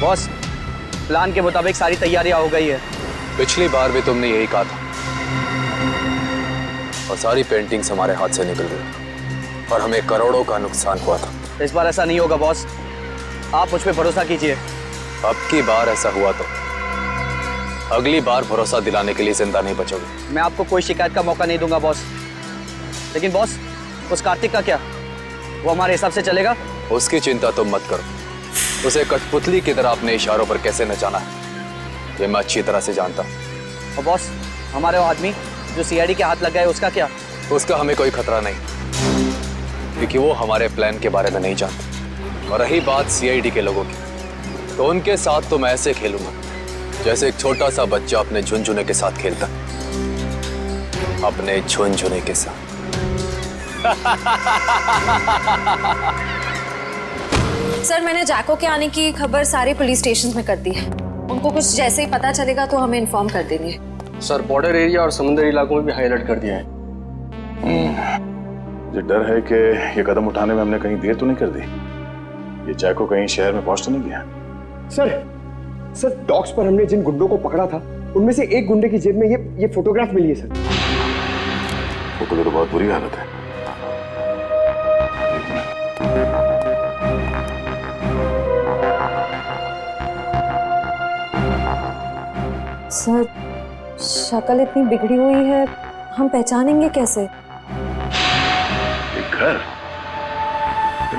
Boss, plan के मुताबिक सारी तैयारियां हो गई है। पिछली बार भी तुमने यही कहा था और सारी पेंटिंग्स हमारे हाथ से निकल गई और हमें करोड़ों का नुकसान हुआ था। इस बार ऐसा नहीं होगा बॉस, आप मुझ पे भरोसा कीजिए। अब की बार ऐसा हुआ तो अगली बार भरोसा दिलाने के लिए जिंदा नहीं बचोगे। मैं आपको कोई शिकायत का मौका नहीं दूंगा बॉस। लेकिन बॉस, उस कार्तिक का क्या? वो हमारे हिसाब से चलेगा? उसकी चिंता तुम मत करो। उसे कठपुतली की तरह अपने इशारों पर कैसे नचाना है ये मैं अच्छी तरह से जानता हूँ। और बॉस, हमारे वो आदमी जो सीआईडी के हाथ लग गए, उसका क्या? उसका हमें कोई खतरा नहीं, क्योंकि वो हमारे प्लान के बारे में नहीं जानते। और रही बात सीआईडी के लोगों की, तो उनके साथ तो मैं ऐसे खेलूंगा जैसे एक छोटा सा बच्चा अपने झुनझुने के साथ खेलता, अपने झुनझुने के साथ। सर, मैंने जैको के आने की खबर सारे पुलिस स्टेशन में कर दी है। उनको कुछ जैसे ही पता चलेगा तो हमें इन्फॉर्म कर देंगे। सर, बॉर्डर एरिया और समुद्री इलाकों में भी हाई अलर्ट कर दिया है। मुझे डर है कि ये कदम उठाने में हमने कहीं देर तो नहीं कर दी। ये जैको कहीं शहर में पहुंच तो नहीं गया? सर डॉक्स पर हमने जिन गुंडों को पकड़ा था उनमें से एक गुंडे की जेब में ये फोटोग्राफ मिली है सर। फोटो तो बहुत बुरी हालत है। सर, शक्ल इतनी बिगड़ी हुई है, हम पहचानेंगे कैसे? ये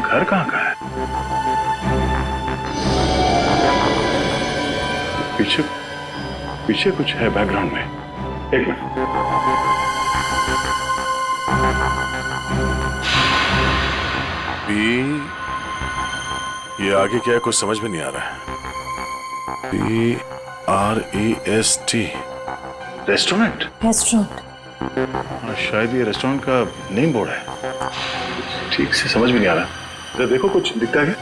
घर कहाँ का है? पीछे कुछ है बैकग्राउंड में। एक मिनट। ये आगे क्या है कुछ समझ में नहीं आ रहा है। PREST restaurant. शायद ये रेस्टोरेंट का नेम बोर्ड है। ठीक से समझ में नहीं आ रहा। जरा देखो कुछ दिखता है?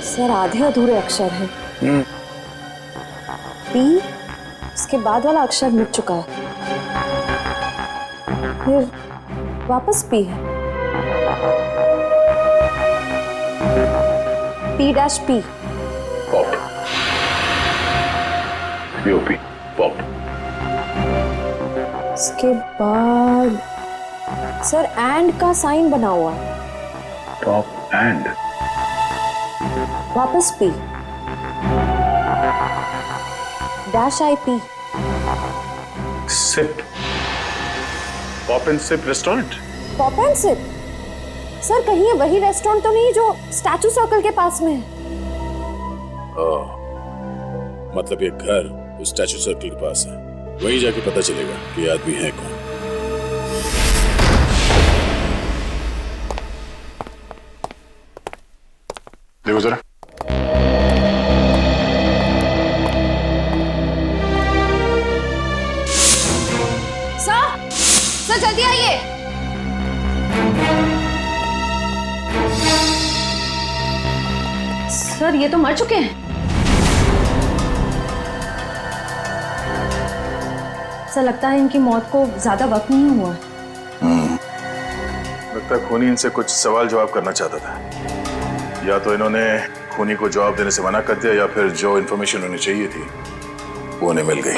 सर, आधे अधूरे अक्षर हैं। पी, उसके बाद वाला अक्षर मिट चुका है, फिर वापस पी है। P-P। पॉप। POP pop. उसके बाद सर एंड का साइन बना हुआ है। Pop and. वापस P. -IP। Sip. Pop and sip restaurant. Pop and sip. Sir, कहीं ये वही रेस्टोरेंट तो नहीं जो स्टैचू सर्कल के पास में है? मतलब ये घर उस स्टैचू सर्कल के पास है। वहीं जाके पता चलेगा कि ये आदमी है कौन। देखो जरा। सर जल्दी आइए। सर, ये तो मर चुके हैं। सर, लगता है इनकी मौत को ज्यादा वक्त नहीं हुआ। लगता है खूनी इनसे कुछ सवाल जवाब करना चाहता था। या तो इन्होंने खूनी को जवाब देने से मना कर दिया या फिर जो इन्फॉर्मेशन उन्हें चाहिए थी वो उन्हें मिल गई।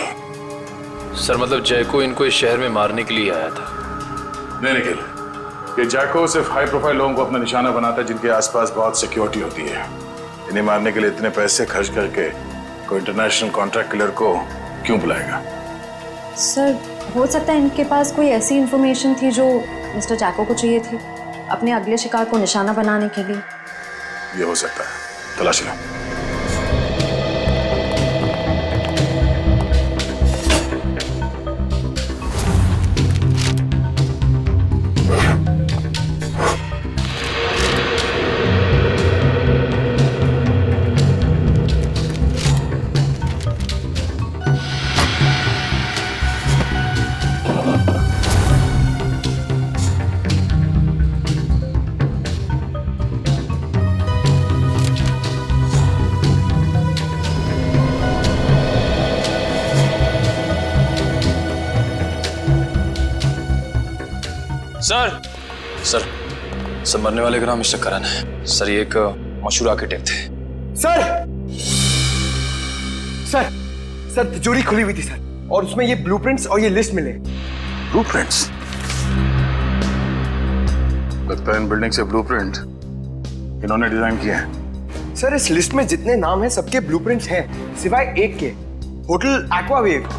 सर, मतलब जैको इनको इस शहर में मारने के लिए आया था? नहीं निखिल, ये जैको सिर्फ हाई प्रोफाइल लोगों को अपना निशाना बनाता है जिनके आसपास बहुत सिक्योरिटी होती है। इन्हें मारने के लिए इतने पैसे खर्च करके कोई इंटरनेशनल कॉन्ट्रैक्ट किलर को क्यों बुलाएगा? सर, हो सकता है इनके पास कोई ऐसी इंफॉर्मेशन थी जो मिस्टर जैको को चाहिए थी अपने अगले शिकार को निशाना बनाने के लिए। ये हो सकता है, तलाश लो। सर, सर मरने वाले का नाम मिस्टर करण है। सर ये एक मशहूर आर्किटेक्ट थे। सर सर सर तिजोरी खुली हुई थी सर, और उसमें ये ब्लूप्रिंट्स और ये लिस्ट मिले। ब्लूप्रिंट्स? लगता है इन बिल्डिंग से ब्लूप्रिंट इन्होंने डिजाइन किए हैं। सर इस लिस्ट में जितने नाम हैं सबके ब्लूप्रिंट्स हैं सिवाय एक के, होटल एक्वावेव।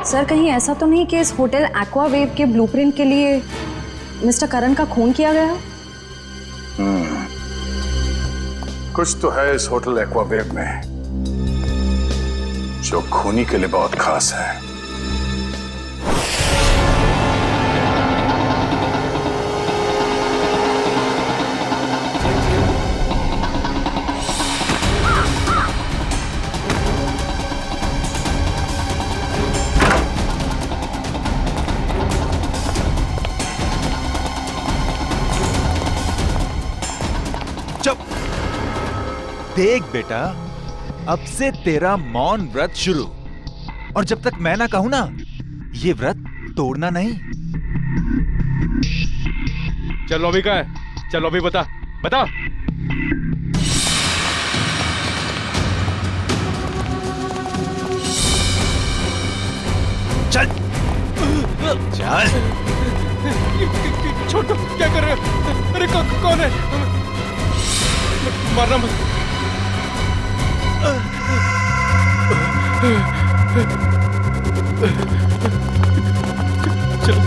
सर कहीं ऐसा तो नहीं कि इस होटल एक्वावेव के ब्लूप्रिंट के लिए मिस्टर करण का खून किया गया? कुछ तो है इस होटल एक्वावेव में जो खूनी के लिए बहुत खास है। देख बेटा, अब से तेरा मौन व्रत शुरू, और जब तक मैं ना कहूं ना, ये व्रत तोड़ना नहीं। चल लॉबी का है, चल लॉबी बता बता। चल चल। छोड़ दो, क्या कर रहे हो? अरे कौन है? मारना मत। चलो।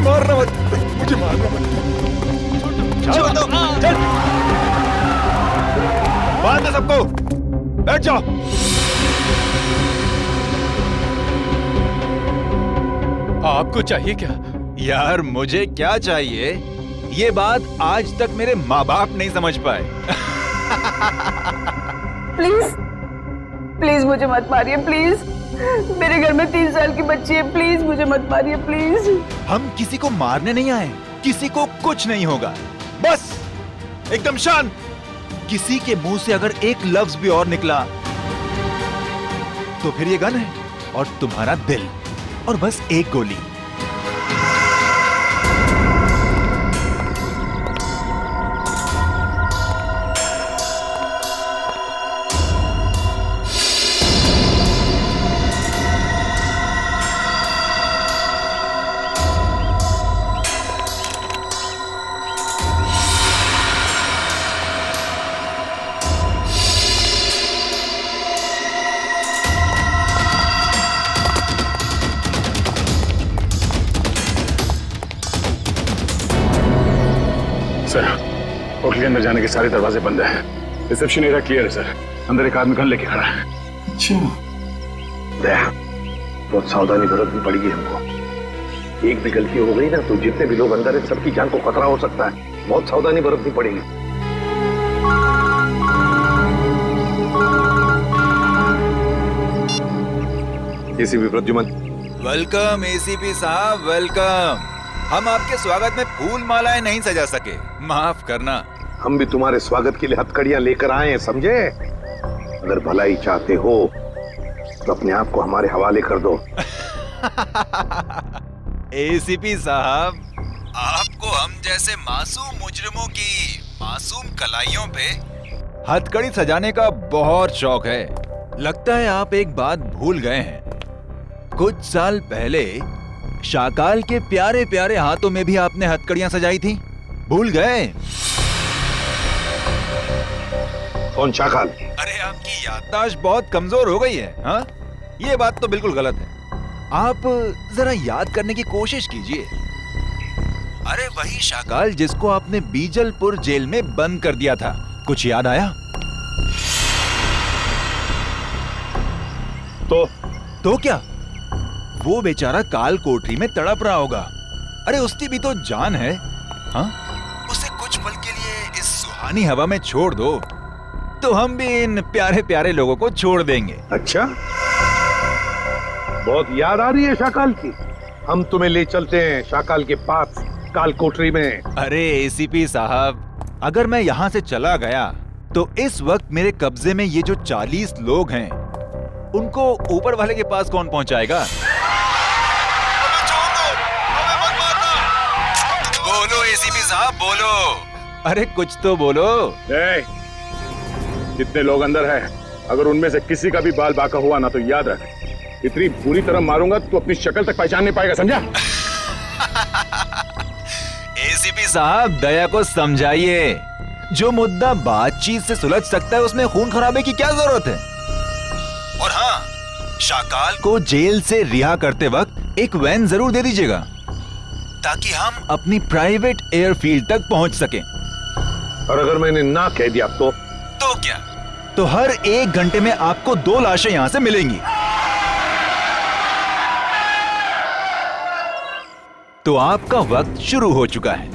मारना मत, मुझे मारना मत। चल चल, बांध दो सबको, बैठ जाओ। आपको चाहिए क्या? यार मुझे क्या चाहिए, ये बात आज तक मेरे माँ बाप नहीं समझ पाए। प्लीज प्लीज मुझे मत मारिए, प्लीज। मेरे घर में 3 साल की बच्ची है, प्लीज मुझे मत मारिए, प्लीज। हम किसी को मारने नहीं आए, किसी को कुछ नहीं होगा, बस एकदम शांत। किसी के मुंह से अगर एक लफ्ज भी और निकला तो फिर ये गन है और तुम्हारा दिल, और बस एक गोली। होटल के अंदर जाने के सारे दरवाजे बंद हैं। रिसेप्शन एरिया क्लियर है सर। अंदर एक आदमी गन लेके खड़ा है। अच्छा दया, बहुत सावधानी बरतनी पड़ेगी हमको। एक भी गलती हो गई ना तो जितने भी लोग अंदर हैं सबकी जान को खतरा हो सकता है। बहुत सावधानी बरतनी पड़ेगी। एसीपी प्रद्युमन। वेलकम एसीपी साहब, वेलकम। हम आपके स्वागत में फूल मालाएं नहीं सजा सके, माफ करना। हम भी तुम्हारे स्वागत के लिए हथकड़ियां लेकर आए हैं, समझे? अगर भलाई चाहते हो तो अपने आप को हमारे हवाले कर दो। एसीपी साहब, आपको हम जैसे मासूम मुजरिमों की मासूम कलाइयों पे हथकड़ी सजाने का बहुत शौक है। लगता है आप एक बात भूल गए हैं। कुछ साल पहले शाकाल के प्यारे प्यारे हाथों में भी आपने हथकड़ियां सजाई थी, भूल गए? कौन शाकाल? अरे आपकी याददाश्त बहुत कमजोर हो गई है। हाँ, ये बात तो बिल्कुल गलत है। आप जरा याद करने की कोशिश कीजिए। अरे वही शाकाल जिसको आपने बीजलपुर जेल में बंद कर दिया था, कुछ याद आया? तो क्या? वो बेचारा काल कोठरी में तड़प रहा होगा। अरे उसकी भी तो जान है। हाँ, उसे कुछ पल के लिए इस सुहानी हवा में छोड़ दो तो हम भी इन प्यारे प्यारे लोगों को छोड़ देंगे। अच्छा, बहुत याद आ रही है शाकाल की। हम तुम्हें ले चलते हैं शाकाल के पास, काल कोठरी में। अरे एसीपी साहब, अगर मैं यहाँ से चला गया तो इस वक्त मेरे कब्जे में ये जो 40 लोग हैं उनको ऊपर वाले के पास कौन पहुंचाएगा? साहब बोलो। अरे कुछ तो बोलो। जितने लोग अंदर हैं, अगर उनमें से किसी का भी बाल बाका हुआ ना तो याद रख, इतनी बुरी तरह मारूंगा तो अपनी शक्ल तक पहचान नहीं पाएगा, समझा? एसीपी साहब दया को समझाइए, जो मुद्दा बातचीत से सुलझ सकता है उसमें खून खराबे की क्या जरूरत है। और हाँ, शाकाल को जेल से रिहा करते वक्त एक वैन जरूर दे दीजिएगा ताकि हम अपनी प्राइवेट एयरफील्ड तक पहुंच सकें। और अगर मैंने ना कह दिया तो क्या? तो हर 1 घंटे में आपको 2 लाशें यहां से मिलेंगी। तो आपका वक्त शुरू हो चुका है।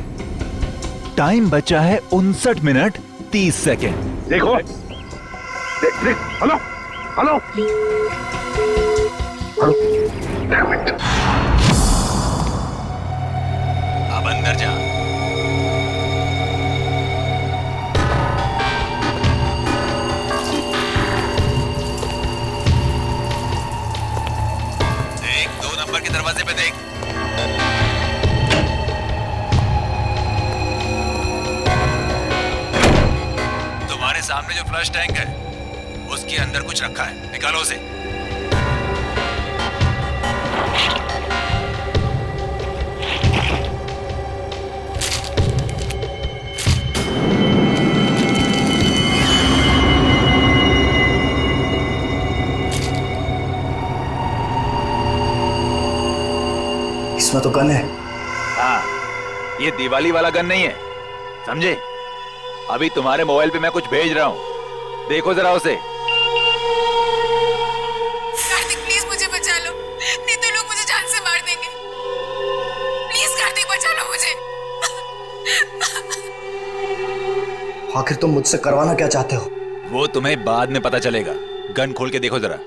टाइम बचा है 59 मिनट 30 सेकेंड। देखो, देख, hello hello hello, damn it. अब अंदर जा। देख, 2 नंबर के दरवाजे पे देख। तुम्हारे सामने जो फ्लश टैंक है उसके अंदर कुछ रखा है, निकालो उसे। इसमें तो गन है। हाँ, ये दिवाली वाला गन नहीं है, समझे? अभी तुम्हारे मोबाइल पे मैं कुछ भेज रहा हूँ, देखो जरा उसे। कार्तिक प्लीज मुझे बचा लो, नहीं तो लोग मुझे जान से मार देंगे। प्लीज कार्तिक बचा लो मुझे। आखिर तुम मुझसे करवाना क्या चाहते हो? वो तुम्हें बाद में पता चलेगा। गन खोल के देखो जरा।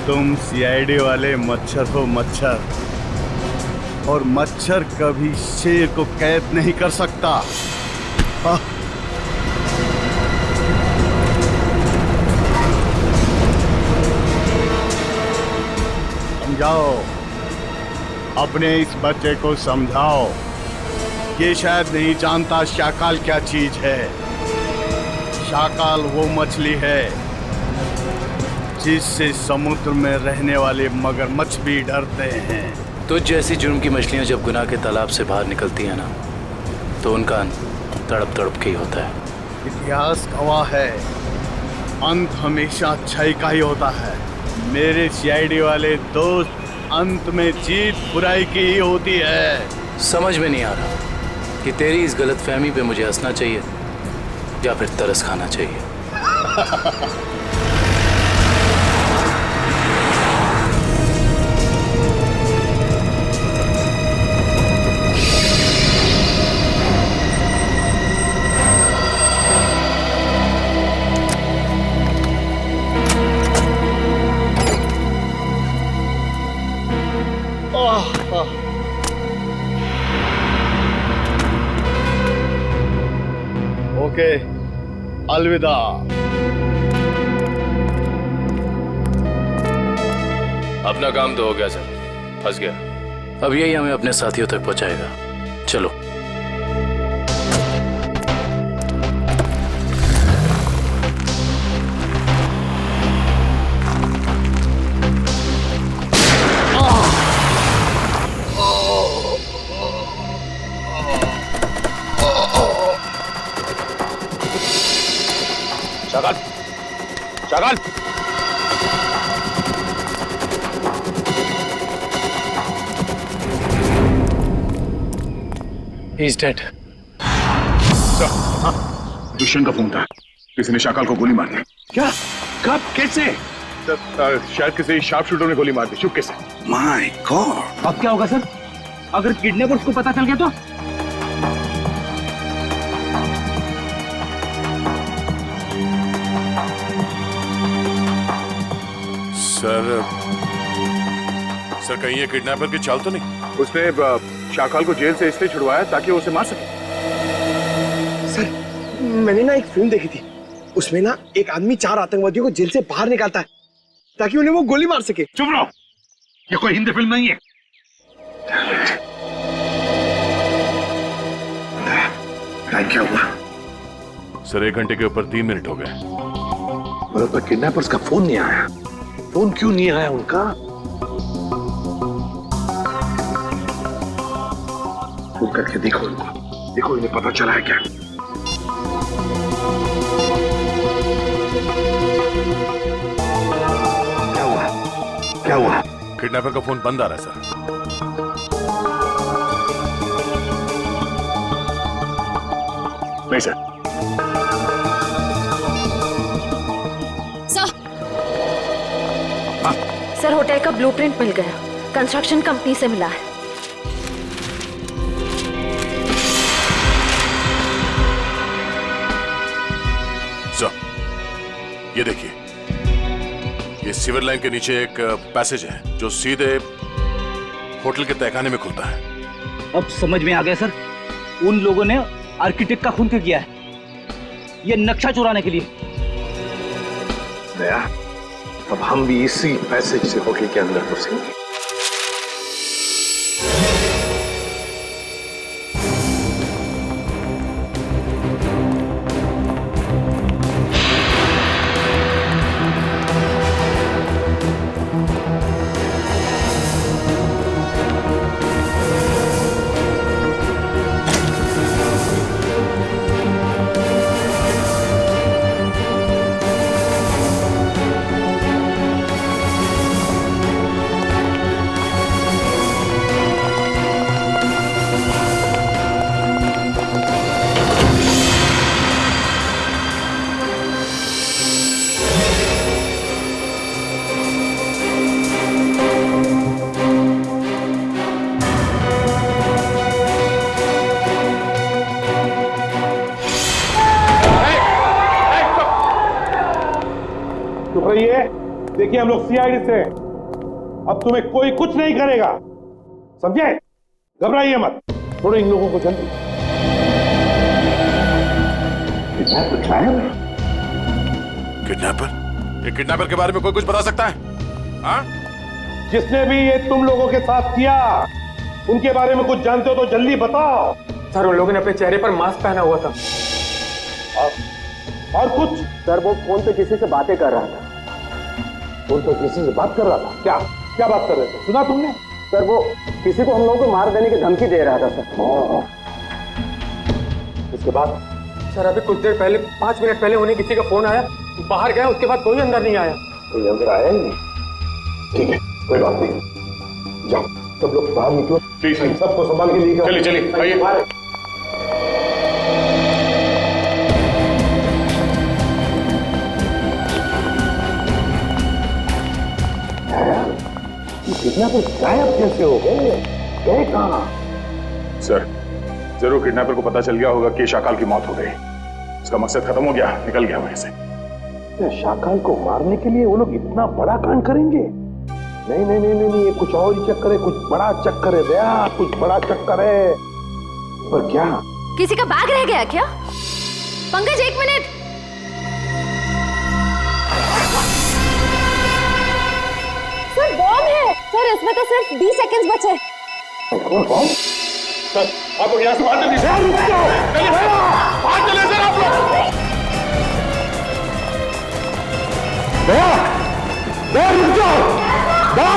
तुम सीआईडी वाले मच्छर हो मच्छर, और मच्छर कभी शेर को कैद नहीं कर सकता। समझाओ, अपने इस बच्चे को समझाओ। ये शायद नहीं जानता शाकाल क्या चीज है। शाकाल वो मछली है जिससे समुद्र में रहने वाले मगरमच्छ भी डरते हैं। तो जैसी जुर्म की मछलियां जब गुनाह के तालाब से बाहर निकलती हैं ना, तो उनका अंत तड़प तड़प के ही होता है। इतिहास गवाह है, अंत हमेशा अच्छाई का ही होता है। मेरे सीआईडी वाले दोस्त, अंत में जीत बुराई की ही होती है। समझ में नहीं आ रहा कि तेरी इस गलतफहमी पे मुझे हंसना चाहिए या फिर तरस खाना चाहिए। ओके, अलविदा। अपना काम तो हो गया सर, फंस गया। अब यही हमें अपने साथियों तक पहुंचाएगा। चलो। Shakaal, Shakaal, He is dead. Dushyant का फोन था, किसी ने शाकाल को गोली मार दी। क्या? कब? कैसे? सर शायद किसी शार्प शूटर ने गोली मार दी चुपके से। माय गॉड, अब क्या होगा सर? अगर किडनैपर्स को पता चल गया तो? सर कहीं ये किडनैपर की चाल तो नहीं? उसने शाकाल को जेल से इसलिए छुड़वाया ताकि वो उसे मार सके। सर मैंने ना एक फिल्म देखी थी, उसमें ना एक आदमी 4 आतंकवादियों को जेल से बाहर निकालता है ताकि उन्हें वो गोली मार सके। चुप रहो, ये कोई हिंदी फिल्म नहीं है। क्या हुआ? सर 1 घंटे के ऊपर 3 मिनट हो गए। पर किडनैपर्स का फोन नहीं आया। फोन क्यों नहीं आया उनका? फोन करके देखो उनको, देखो इन्हें पता चला है क्या? क्या हुआ? क्या हुआ? किडनैपर का फोन बंद आ रहा है सर। नहीं सर। सर होटल का ब्लूप्रिंट मिल गया, कंस्ट्रक्शन कंपनी से मिला है। सर ये देखिए, ये सीवर लाइन के नीचे एक पैसेज है जो सीधे होटल के तहखाने में खुलता है। अब समझ में आ गया सर, उन लोगों ने आर्किटेक्ट का खून क्यों किया है? ये नक्शा चुराने के लिए। दया, अब हम भी इसी पैसेज से होटल के अंदर घुसेंगे। देखिए हम लोग सीआईडी से, अब तुम्हें कोई कुछ नहीं करेगा, समझे? घबराइए मत, थोड़े इन लोगों को जल्दी। किडनैपर? ये किडनैपर के बारे में कोई कुछ बता सकता है? हाँ? जिसने भी ये तुम लोगों के साथ किया, उनके बारे में कुछ जानते हो तो जल्दी बताओ। सर उन लोगों ने अपने चेहरे पर मास्क पहना हुआ था। और कुछ? सर वो फोन पे किसी से बातें कर रहा था। फोन पे किसी से बात कर रहा था? क्या क्या बात कर रहे थे, सुना तुमने? सर वो किसी को हम लोगों को मार देने की धमकी दे रहा था सर। इसके बाद? सर अभी कुछ देर पहले, 5 मिनट पहले उन्हें किसी का फोन आया, बाहर गया, उसके बाद कोई अंदर नहीं आया। कोई अंदर आया ही नहीं? ठीक है, कोई बात नहीं, जाओ सब लोग बाहर निकलो प्लीज, सबको संभाल के लिए। चलिए चलिए आइए। किडनैपर गायब कैसे हो गए? गए कहाँ? सर जरूर किडनैपर को पता चल गया होगा कि शाकाल की मौत हो गई, उसका मकसद खत्म हो गया, निकल गया वहीं से। शाकाल को मारने के लिए वो लोग इतना बड़ा कांड करेंगे? नहीं नहीं नहीं नहीं, ये कुछ और ही चक्कर है, कुछ बड़ा चक्कर है दया, कुछ बड़ा चक्कर है। पर क्या? किसी का बैग रह गया क्या? पंकज 1 मिनट। सर बॉम्ब है सर, इसमें तो सिर्फ 20 सेकंड्स बचे। सर आप लोग यहाँ से बाहर चलिए। बाहर चलिए सर आप लोग। दया रुक जाओ। दया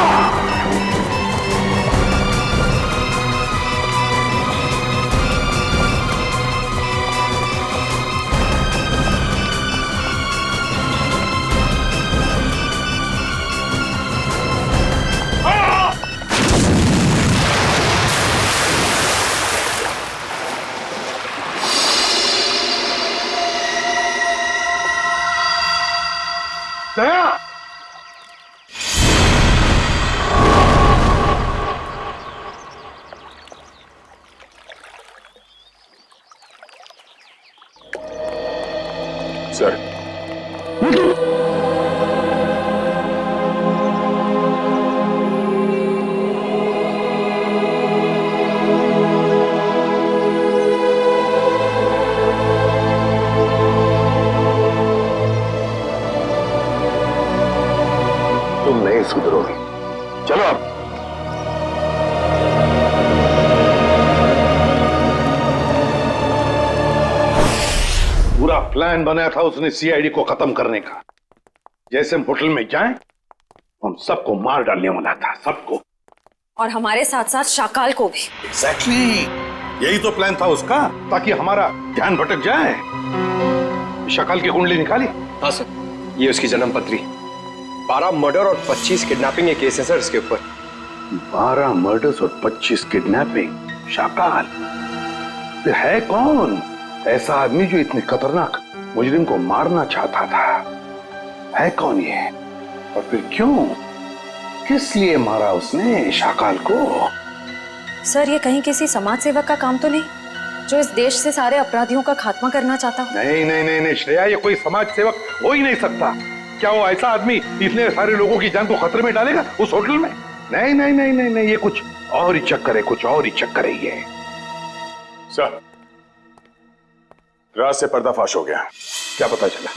तुम नहीं सुधरोगे। चलो अब। पूरा प्लान बनाया था उसने सीआईडी को खत्म करने का। जैसे हम होटल में जाएं, हम सबको मार डालने वाला था, सबको। और हमारे साथ साथ शाकाल को भी। एग्जैक्टली, यही तो प्लान था उसका, ताकि हमारा ध्यान भटक जाए। शाकाल की कुंडली निकाली? हाँ सर, ये उसकी जन्म पत्री। 12 मर्डर और 25 किडनैपिंग के केस हैं सर इसके ऊपर। 12 मर्डर्स और 25 किडनैपिंग। शाकाल फिर है कौन ऐसा आदमी जो इतने खतरनाक मुजरिम को मारना चाहता था? है कौन ये, और फिर क्यों, किस लिए मारा उसने शाकाल को? सर, ये कहीं किसी समाज सेवक का काम तो नहीं जो इस देश से सारे अपराधियों का खात्मा करना चाहता हो? नहीं नहीं नहीं नहीं श्रेया, ये कोई समाज सेवक हो ही नहीं सकता। क्या वो ऐसा आदमी इतने सारे लोगों की जान को खतरे में डालेगा उस होटल में? नहीं नहीं नहीं नहीं नहीं, ये कुछ और ही चक्कर है, कुछ और ही चक्कर है ये। सर, रात से पर्दाफाश हो गया। क्या पता चला?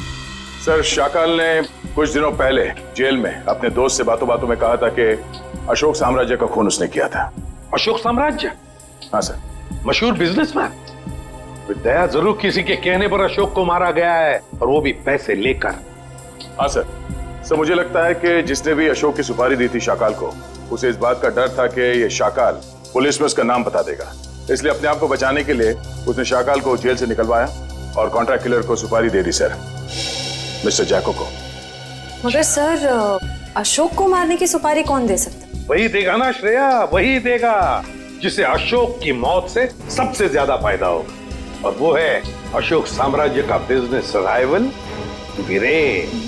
सर, शाकाल ने कुछ दिनों पहले जेल में अपने दोस्त से बातों बातों में कहा था कि अशोक साम्राज्य का खून उसने किया था। अशोक साम्राज्य? हाँ सर। मशहूर बिजनेसमैन। दया जरूर किसी के कहने पर अशोक को मारा गया है, और वो भी पैसे लेकर। हाँ सर। सर, मुझे लगता है कि जिसने भी अशोक की सुपारी दी थी शाकाल को, उसे इस बात का डर था कि ये शाकाल पुलिस में उसका नाम बता देगा, इसलिए अपने आप को बचाने के लिए उसने शाकाल को जेल से निकलवाया और कॉन्ट्रैक्ट किलर को सुपारी दे दी सर, मिस्टर जैको को। मगर सर, अशोक को मारने की सुपारी कौन दे सकता? वही देगा ना श्रेया, वही देगा जिसे अशोक की मौत से सबसे ज्यादा फायदा होगा, और वो है अशोक साम्राज्य का बिजनेस राइवल वीरेन।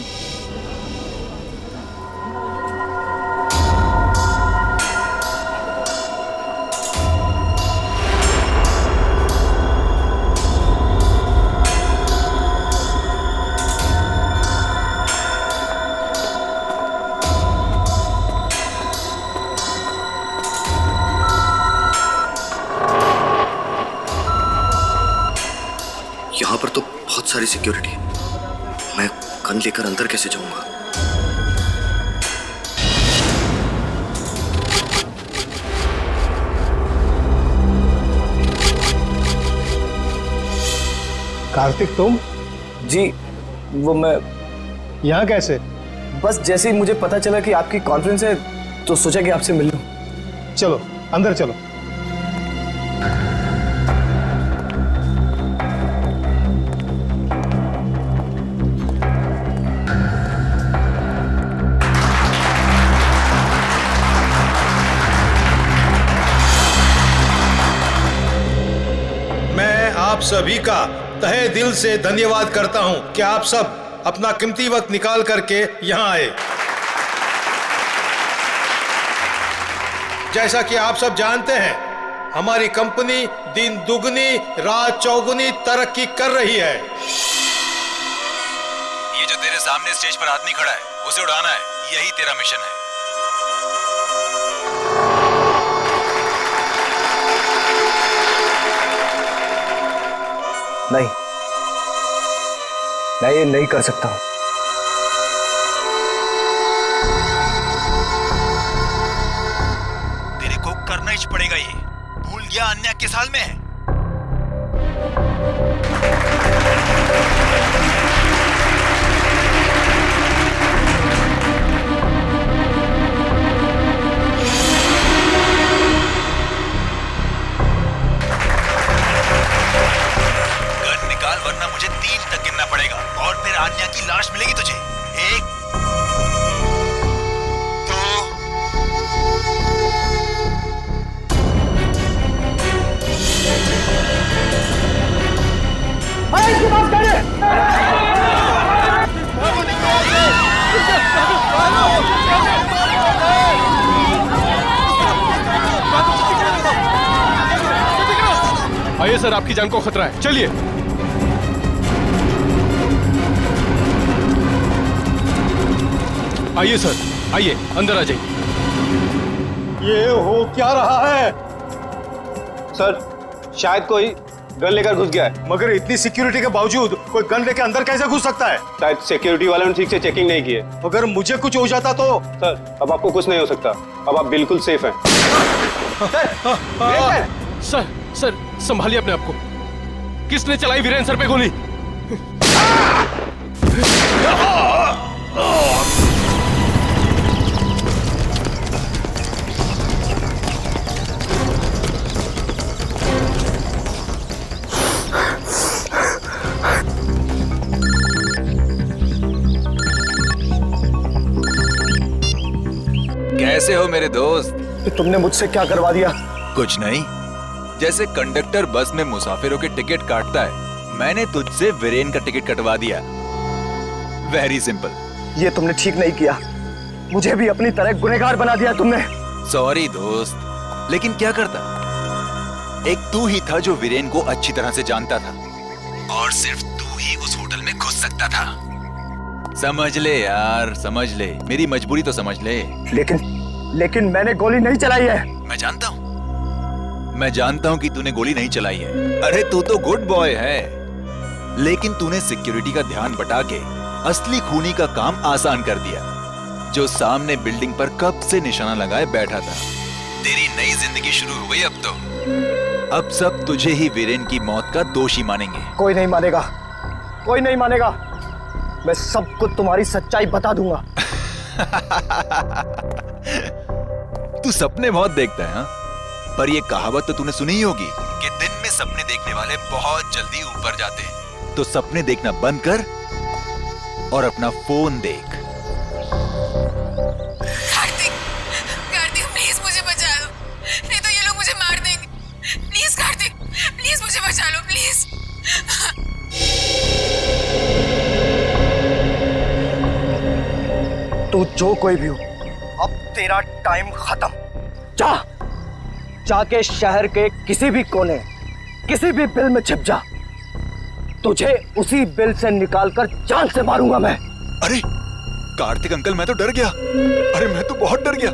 यहाँ पर तो बहुत सारी सिक्योरिटी है, मैं गन लेकर अंदर कैसे जाऊंगा? कार्तिक, तुम? जी, वो मैं यहाँ कैसे? बस जैसे ही मुझे पता चला कि आपकी कॉन्फ्रेंस है तो सोचा कि आपसे मिल लूं। चलो अंदर चलो। आप सभी का तहे दिल से धन्यवाद करता हूं कि आप सब अपना कीमती वक्त निकाल करके यहां आए। जैसा कि आप सब जानते हैं, हमारी कंपनी दिन दुगनी रात चौगुनी तरक्की कर रही है। ये जो तेरे सामने स्टेज पर आदमी खड़ा है, उसे उड़ाना है, यही तेरा मिशन है। नहीं, मैं ये नहीं कर सकता हूं। तेरे को करना ही पड़ेगा, ये भूल गया अन्य किस हाल में है। वरना मुझे 3 तक गिनना पड़ेगा और फिर आन्या की लाश मिलेगी तुझे। 1 2 आइए सर, आपकी जान को खतरा है, चलिए। आइए सर, आइए अंदर आ जाइए। ये हो क्या रहा है? सर, शायद कोई गन लेकर घुस गया है। मगर इतनी सिक्योरिटी के बावजूद कोई गन लेकर अंदर कैसे घुस सकता है? शायद सिक्योरिटी वालों ने ठीक से चेकिंग नहीं की है। अगर मुझे कुछ हो जाता तो? सर अब आपको कुछ नहीं हो सकता, अब आप बिल्कुल सेफ हैं। सर संभालिए अपने आप को। किसने चलाई वीरेन सर पे गोली? कैसे हो मेरे दोस्त? तुमने मुझसे क्या करवा दिया? कुछ नहीं, जैसे कंडक्टर बस में मुसाफिरों के टिकट काटता है, मैंने तुझसे वीरेन का टिकट कटवा दिया। Very simple. ये तुमने ठीक नहीं किया, मुझे भी अपनी तरह गुनहगार बना दिया तुमने। सॉरी दोस्त, लेकिन क्या करता, एक तू ही था जो वीरेन को अच्छी तरह से जानता था और सिर्फ तू ही उस होटल में घुस सकता था। समझ ले यार, समझ ले, मेरी मजबूरी तो समझ ले। लेकिन मैंने गोली नहीं चलाई है। मैं जानता हूं कि तूने गोली नहीं चलाई है। अरे तू तो गुड बॉय है, लेकिन तूने सिक्योरिटी का ध्यान बटा के असली खूनी का काम आसान कर दिया, जो सामने बिल्डिंग पर कब से निशाना लगाए बैठा था। तेरी नई जिंदगी शुरू हो गई अब तो। अब सब तुझे ही वीरेन की मौत का दोषी मानेंगे। कोई नहीं मानेगा, कोई नहीं मानेगा। मैं सबको तुम्हारी सच्चाई बता दूंगा। तू सपने बहुत देखता है, हाँ? पर ये कहावत तो तूने सुनी ही होगी कि दिन में सपने देखने वाले बहुत जल्दी ऊपर जाते हैं। तो सपने देखना बंद कर और अपना फोन देख। कार्तिक, कार्तिक प्लीज मुझे बचा लो, नहीं तो ये लोग मुझे मार देंगे। प्लीज कार्तिक, प्लीज मुझे बचा लो, प्लीज। तू जो कोई भी हो, अब तेरा टाइम खत्म। जाके शहर के किसी भी कोने, किसी भी बिल में छिप जा। तुझे उसी बिल से निकालकर जान से मारूंगा मैं। अरे कार्तिक अंकल, मैं तो डर गया। अरे मैं तो बहुत डर गया।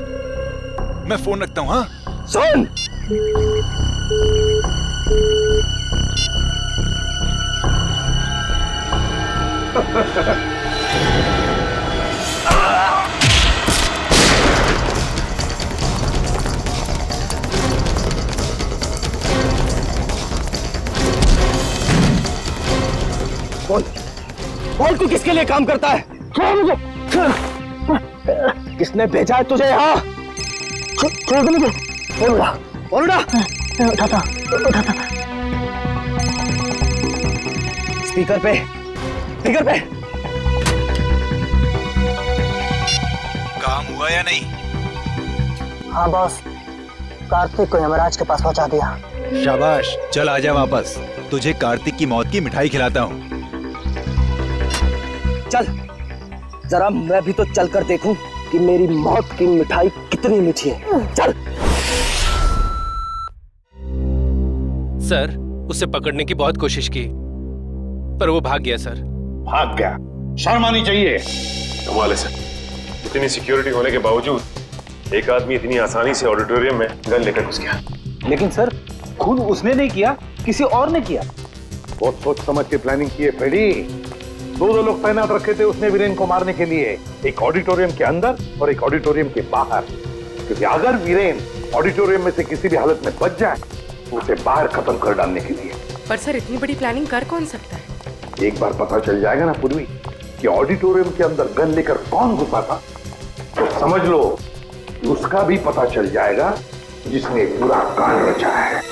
मैं फोन रखता हूँ। हाँ सुन, बोल तू किसके लिए काम करता है? किसने भेजा है तुझे यहाँ? बोल स्पीकर पे, स्पीकर पे। काम हुआ या नहीं? हाँ बॉस, कार्तिक को यमराज के पास पहुंचा दिया। शाबाश, चल आजा वापस। तुझे कार्तिक की मौत की मिठाई खिलाता हूँ। चल, जरा मैं भी तो चल कर देखूं कि मेरी मौत की मिठाई कितनी मीठी है। चल। सर, उसे पकड़ने की बहुत कोशिश की, पर वो भाग गया सर। भाग गया? शर्म आनी चाहिए। कमाल है सर, इतनी सिक्योरिटी होने के बावजूद एक आदमी इतनी आसानी से ऑडिटोरियम में गन लेकर घुस गया। लेकिन सर, खून उसने नहीं किया, किसी और ने किया। बहुत सोच समझ के प्लानिंग की है फ्रेडी। दो लोग तैनात रखे थे उसने वीरेन को मारने के लिए, एक ऑडिटोरियम के अंदर और एक ऑडिटोरियम के बाहर। क्योंकि अगर वीरेन ऑडिटोरियम में से किसी भी हालत में बच जाए तो उसे बाहर खत्म कर डालने के लिए। पर सर, इतनी बड़ी प्लानिंग कर कौन सकता है? एक बार पता चल जाएगा ना पूर्वी कि ऑडिटोरियम के अंदर गन लेकर कौन घुसा था, तो समझ लो कि उसका भी पता चल जाएगा जिसने बुरा कांड रचा है।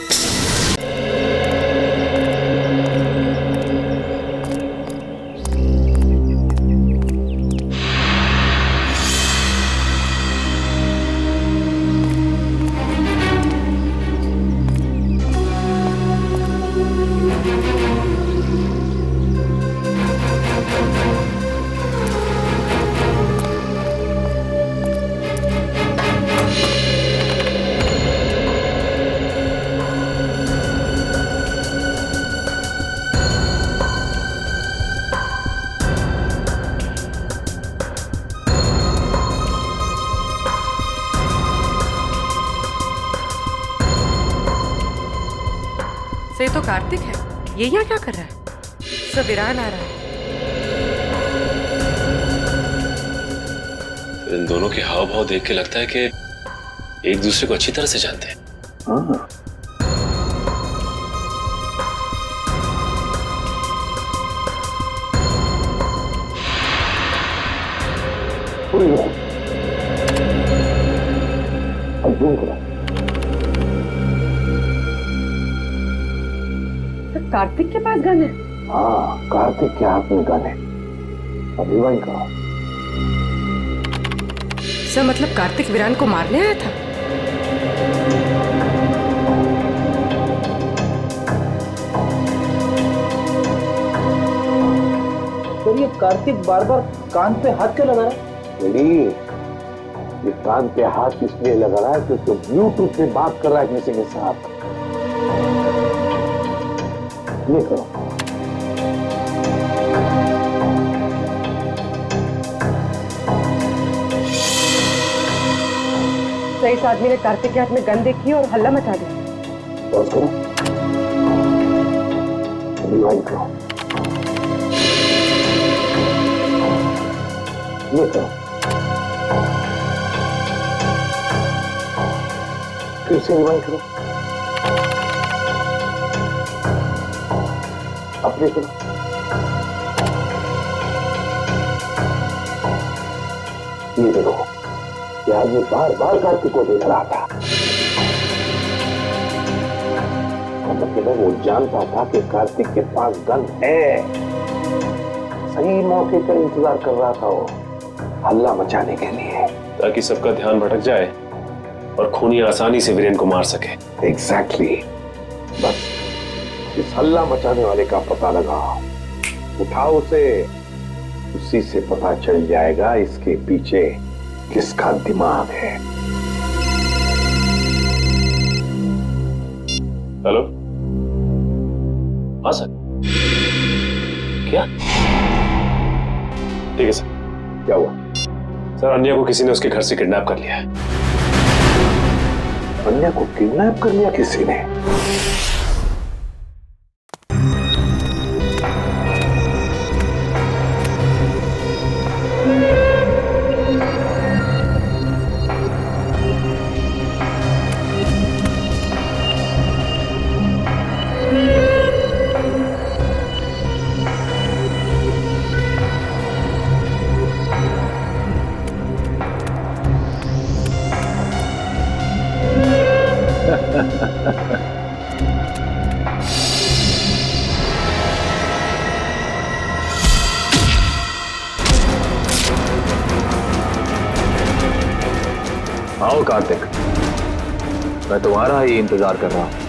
ये तो कार्तिक है। ये यहाँ क्या कर रहा है? सब ईरान आ रहा है। इन दोनों के हाव भाव देख के लगता है कि एक दूसरे को अच्छी तरह से जानते हैं। हाँ। कार्तिक के पास गन है? हाँ, कार्तिक के हाथ में गन है। अभी वही कहा। सर मतलब कार्तिक वीरान को मारने आया था? सर ये कार्तिक बार बार कान पे हाथ क्यों लगा रहा है? ये कान पे हाथ इसलिए लगा रहा है क्योंकि ब्लूटूथ पे बात कर रहा है किसी के साथ। ये करो। तो इस आदमी ने कार्तिक के हाथ में गन देखी और हल्ला मचा दिया। पॉज करो। रिवाइंड करो। ये करो। फिर से रिवाइंड करो। अपने करो। ये देखो, यार ये बार बार कार्तिक को देख रहा था। मतलब वो जानता था कि कार्तिक के पास गन है। सही मौके पर इंतजार कर रहा था वो, हल्ला मचाने के लिए, ताकि सबका ध्यान भटक जाए और खूनी आसानी से वीरेन को मार सके। एग्जैक्टली। बस इस हल्ला मचाने वाले का पता लगाओ, उठाओ उसे, उसी से पता चल जाएगा इसके पीछे किसका दिमाग है। हेलो, हाँ सर। क्या? ठीक है सर। क्या हुआ? सर अन्या को किसी ने उसके घर से किडनैप कर लिया है। अन्या को किडनैप कर लिया किसी ने? आओ कार्तिक, मैं तुम्हारा ही इंतजार कर रहा हूं।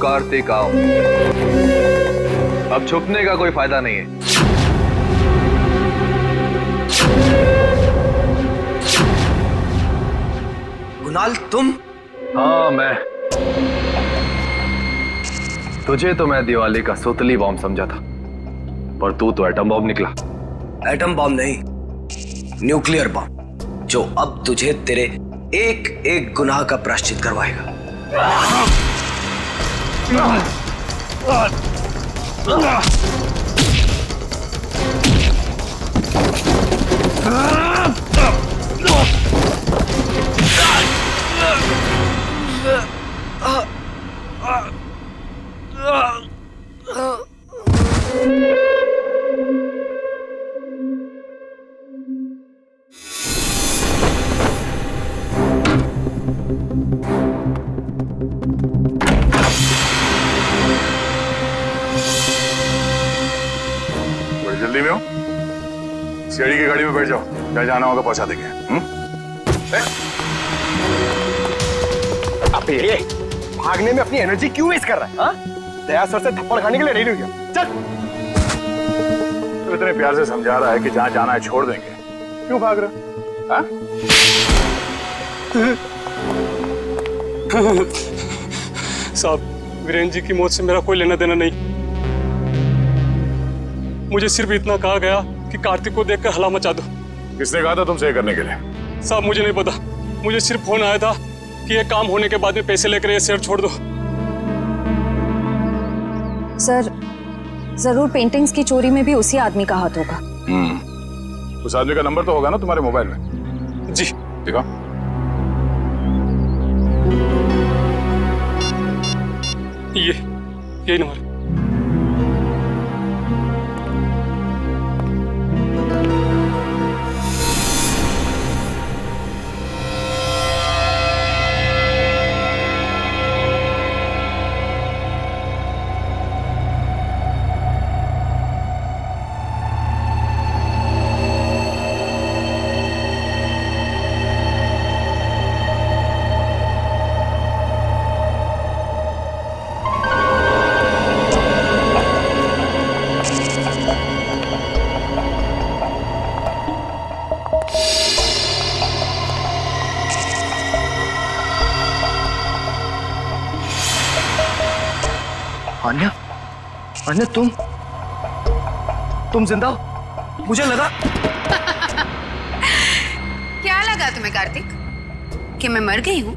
कार्तिक आओ, अब छुपने का कोई फायदा नहीं है। कुणाल तुम? हाँ मैं। तुझे तो मैं दिवाली का सुतली बॉम्ब समझा था, पर तू तो एटम बॉम्ब निकला। एटम बॉम्ब नहीं, न्यूक्लियर बॉम्ब, जो अब तुझे तेरे एक एक गुनाह का प्रायश्चित करवाएगा। सीआईडी की गाड़ी में बैठ जाओ, जहाँ जाना होगा पहुंचा देंगे। अब ये भागने में अपनी एनर्जी क्यों वेस्ट कर रहा है? हाँ? दया सर से थप्पड़ खाने के लिए रेडी हो गया। चल। तो इतने प्यार से समझा रहा है कि जहाँ जाना है छोड़ देंगे, क्यों भाग रहा? हाँ? साहब, वीरेन जी की मौत से मेरा कोई लेना देना नहीं। मुझे सिर्फ इतना कहा गया कि कार्तिक को देखकर हला मचा दो। किसने कहा था तुमसे ये करने के लिए? साहब मुझे नहीं पता, मुझे सिर्फ फोन आया था कि ये काम होने के बाद में पैसे लेकर ये शहर छोड़ दो। सर, जरूर पेंटिंग्स की चोरी में भी उसी आदमी का हाथ होगा। उस आदमी का नंबर तो होगा ना तुम्हारे मोबाइल में? जी। दिखाओ। यही नंबर। अन्या, अन्या तुम जिंदा हो? मुझे लगा। क्या लगा तुम्हें कार्तिक कि मैं मर गई हूँ?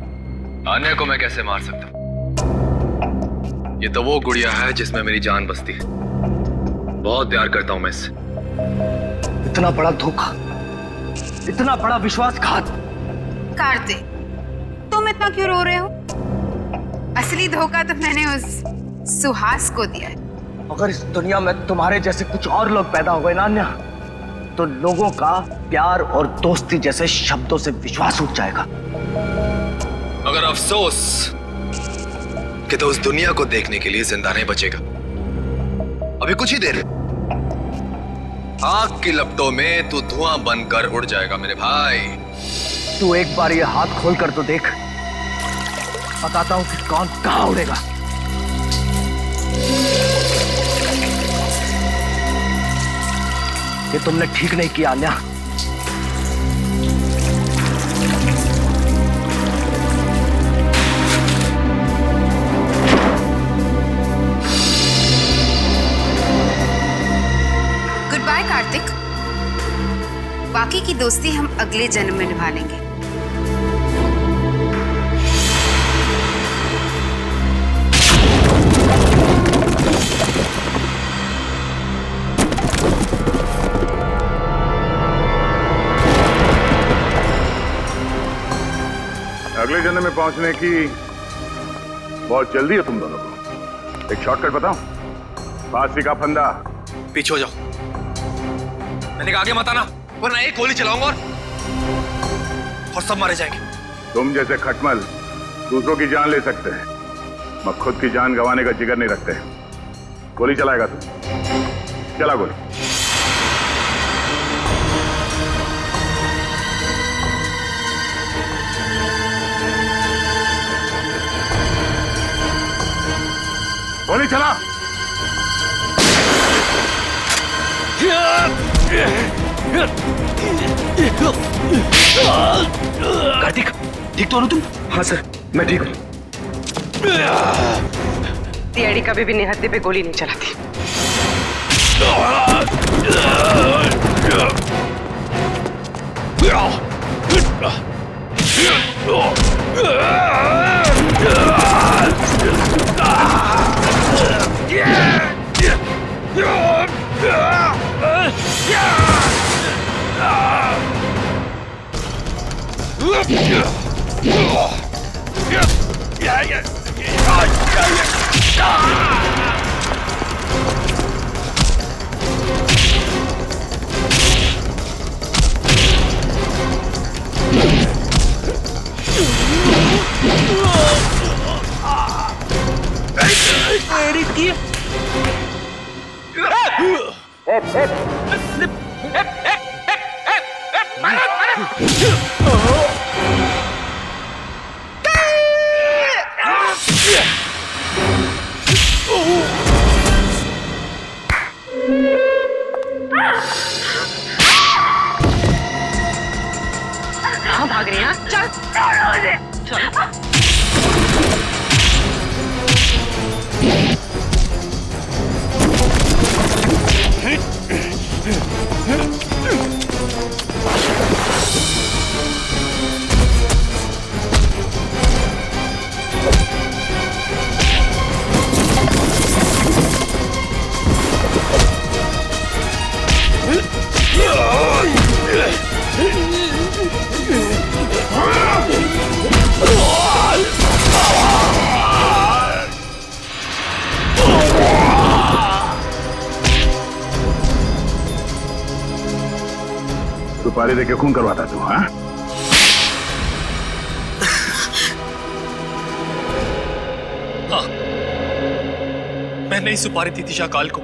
आन्या को मैं कैसे मार सकता हूँ? ये तो वो गुड़िया है जिसमें मेरी जान बसती है। बहुत प्यार करता हूँ मैं इससे। इतना बड़ा धोखा, इतना बड़ा विश्वासघात। कार्तिक, तुम इतना क्यों रो रहे हो? असली धोखा तो मैंने उस सुहास को दिया है। अगर इस दुनिया में तुम्हारे जैसे कुछ और लोग पैदा हो गए ना अन्या, तो लोगों का प्यार और दोस्ती जैसे शब्दों से विश्वास उठ जाएगा। मगर अफसोस कि तो उस दुनिया को देखने के लिए जिंदा नहीं बचेगा। अभी कुछ ही देर, आग की लपटों में तू धुआं बनकर उड़ जाएगा मेरे भाई। तू एक बार ये हाथ खोल कर तो देख, बताता हूं कि कौन कहां उड़ेगा। ये तुमने ठीक नहीं किया अन्या। गुड बाय कार्तिक, बाकी की दोस्ती हम अगले जन्म में निभा लेंगे। अगले जन्म में पहुंचने की बहुत जल्दी है तुम दोनों को। एक शॉर्टकट बताऊं? फांसी का फंदा। पीछे हो जाओ। मैंने कहा आगे मत आना, वरना एक गोली चलाऊंगा और सब मारे जाएंगे। तुम जैसे खटमल दूसरों की जान ले सकते हैं, मगर खुद की जान गंवाने का जिगर नहीं रखते। गोली चलाएगा तू? चला गोली। गोली चला। कार्तिक, ठीक तो हो तुम? हाँ सर, मैं ठीक हूँ। सीआईडी कभी भी निहत्थे पे गोली नहीं चलाती। हाँ भाग रही हैं, चल चल। सुपारी देके खून करवाता तू? हाँ, हाँ, मैंने ही सुपारी दी थी शाकाल को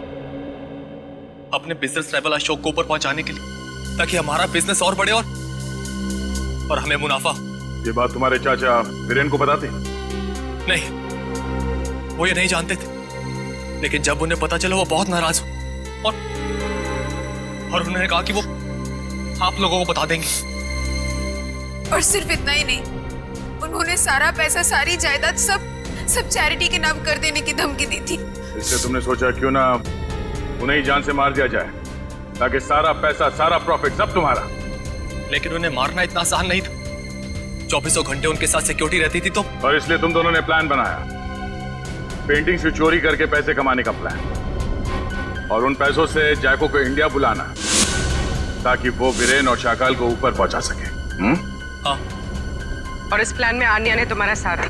अपने बिजनेस लेवल अशोक को ऊपर पहुंचाने के लिए, ताकि हमारा बिजनेस और बढ़े और हमें मुनाफा। ये बात तुम्हारे चाचा वीरेन को बताते? नहीं, वो ये नहीं जानते थे, लेकिन जब उन्हें पता चला वो बहुत नाराज हुए और उन्होंने कहा कि वो आप लोगों को बता देंगे। और सिर्फ इतना ही नहीं, उन्होंने सारा पैसा, सारी जायदाद सब चैरिटी के नाम कर देने की धमकी दी थी। इसलिए तुमने सोचा क्यों ना उन्हें ही जान से मार दिया जाए, ताकि सारा पैसा, सारा प्रॉफिट सब तुम्हारा। लेकिन उन्हें मारना इतना आसान नहीं था, 24 घंटे उनके साथ सिक्योरिटी रहती थी तो। और इसलिए तुम दोनों ने प्लान बनाया, पेंटिंग्स की चोरी करके पैसे कमाने का प्लान, और उन पैसों से जैको को इंडिया बुलाना ताकि वो वीरेन और शाकाल को ऊपर पहुंचा सके। हाँ। और इस प्लान में आन्या ने तुम्हारा साथ दिया,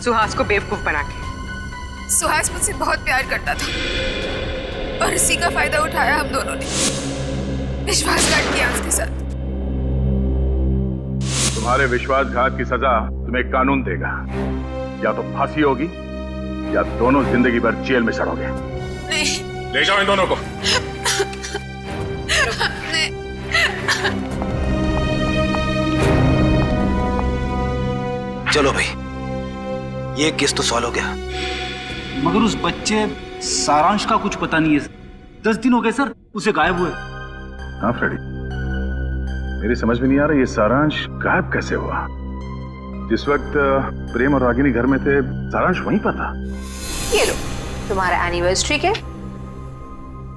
सुहास को बेवकूफ बना के। सुहास मुझसे बहुत प्यार करता था और इसी का फायदा उठाया हम दोनों ने, विश्वासघात किया उसके साथ। तुम्हारे विश्वासघात की सजा तुम्हें कानून देगा, या तो फांसी होगी या दोनों जिंदगी भर जेल में सड़ोगे। नहीं। ले जाओ इन दोनों को। चलो भाई, ये केस तो सॉल्व हो गया। मगर उस बच्चे सारांश का कुछ पता नहीं है। 10 दिन हो गए सर उसे गायब हुए। हाँ फ्रेडी, मेरी समझ में नहीं आ रहा ये सारांश गायब कैसे हुआ। जिस वक्त प्रेम और रागिनी घर में थे, सारांश वहीं पर था। ये लो तुम्हारा एनिवर्सरी के।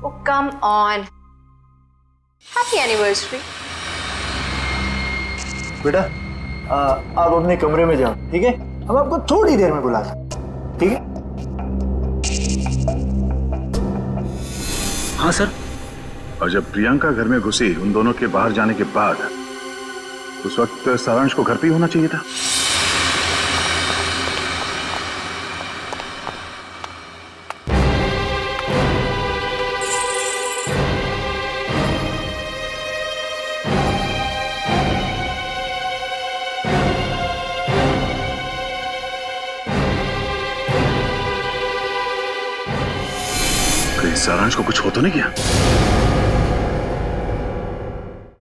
ओ कम ऑन, हैप्पी एनिवर्सरी। बेटा आप अपने कमरे में जाओ, ठीक है? हम आपको थोड़ी देर में बुलाते हैं, ठीक है? हाँ सर। और जब प्रियंका घर में घुसी उन दोनों के बाहर जाने के बाद, उस वक्त सारांश को घर पे ही होना चाहिए था। सारांश को कुछ हो तो नहीं गया?